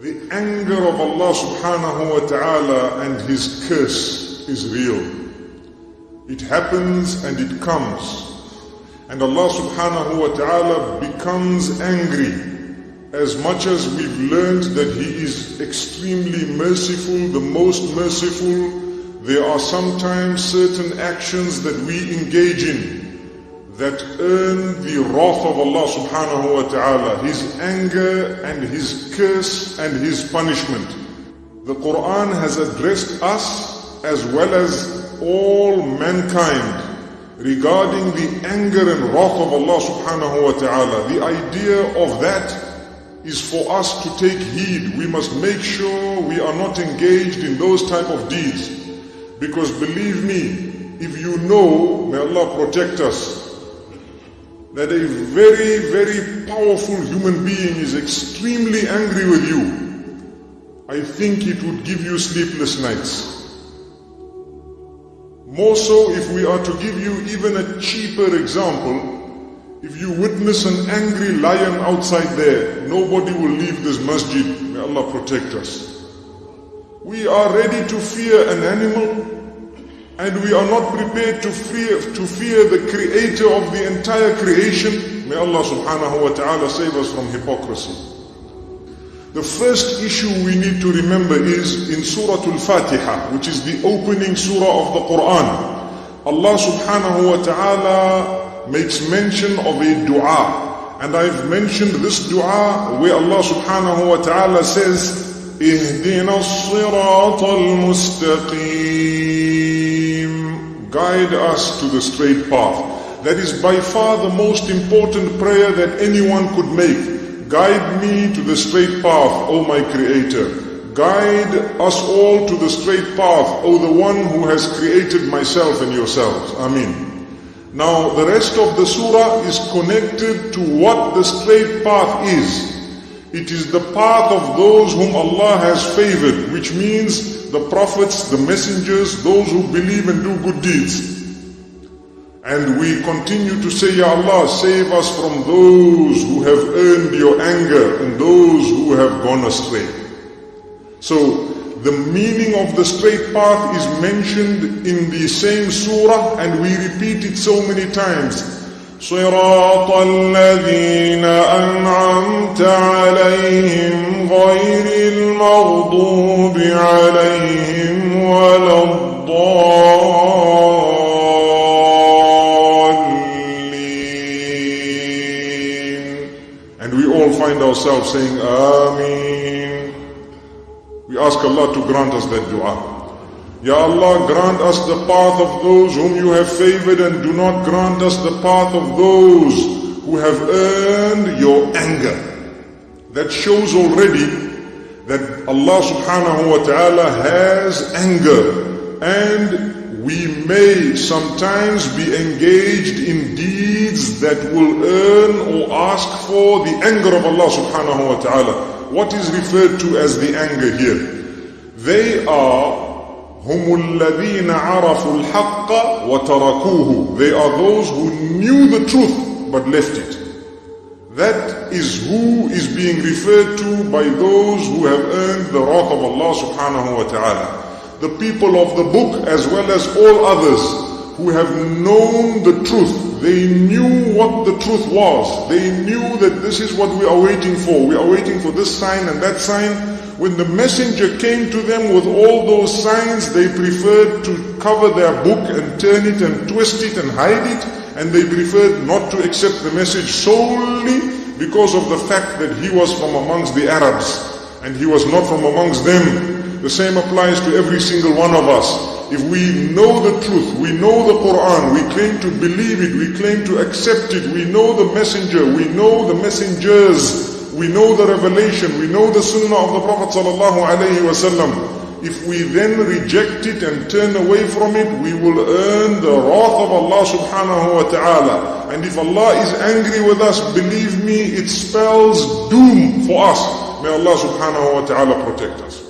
The anger of Allah subhanahu wa ta'ala and His curse is real. It happens and it comes. And Allah subhanahu wa ta'ala becomes angry as much as we've learned that He is extremely merciful, the most merciful. There are sometimes certain actions that we engage in that earn the wrath of Allah subhanahu wa ta'ala, His anger and His curse and His punishment. The Quran has addressed us as well as all mankind regarding the anger and wrath of Allah subhanahu wa ta'ala. The idea of that is for us to take heed. We must make sure we are not engaged in those type of deeds. Because believe me, if you know, may Allah protect us, that a very, very powerful human being is extremely angry with you, I think it would give you sleepless nights. More so if we are to give you even a cheaper example, if you witness an angry lion outside there, nobody will leave this masjid. May Allah protect us. We are ready to fear an animal, and we are not prepared to fear the creator of the entire creation. May Allah subhanahu wa ta'ala save us from hypocrisy. The first issue we need to remember is in Surah Al-Fatiha, which is the opening surah of the Quran. Allah subhanahu wa ta'ala makes mention of a dua. And I've mentioned this dua where Allah subhanahu wa ta'ala says, اهدنا الصراط المستقيم. Guide us to the straight path. That is by far the most important prayer that anyone could make. Guide me to the straight path, O my Creator. Guide us all to the straight path, O the one who has created myself and yourselves. Ameen. Now the rest of the surah is connected to what the straight path is. It is the path of those whom Allah has favored, which means the prophets, the messengers, those who believe and do good deeds. And we continue to say, Ya Allah, save us from those who have earned your anger and those who have gone astray. So, the meaning of the straight path is mentioned in the same surah, and we repeat it so many times. صراط الذين أنعمت عليهم غير المغضوب عليهم ولا الضالين. And we all find ourselves saying Ameen. We ask Allah to grant us that dua. Ya Allah, grant us the path of those whom you have favored, and do not grant us the path of those who have earned your anger. That shows already that Allah subhanahu wa ta'ala has anger, and we may sometimes be engaged in deeds that will earn or ask for the anger of Allah subhanahu wa ta'ala. What is referred to as the anger here? They are هم الذين عرفوا الحق وتركوه. They are those who knew the truth but left it. That is who is being referred to by those who have earned the wrath of Allah subhanahu wa ta'ala. The people of the book as well as all others who have known the truth. They knew what the truth was. They knew that this is what we are waiting for. We are waiting for this sign and that sign. When the messenger came to them with all those signs, they preferred to cover their book and turn it and twist it and hide it, and they preferred not to accept the message solely because of the fact that he was from amongst the Arabs and he was not from amongst them. The same applies to every single one of us. If we know the truth, we know the Quran, we claim to believe it, we claim to accept it, we know the messenger, we know the messengers, we know the revelation, we know the sunnah of the Prophet sallallahu alaihi wasallam. If we then reject it and turn away from it, we will earn the wrath of Allah subhanahu wa ta'ala. And if Allah is angry with us, believe me, it spells doom for us. May Allah subhanahu wa ta'ala protect us.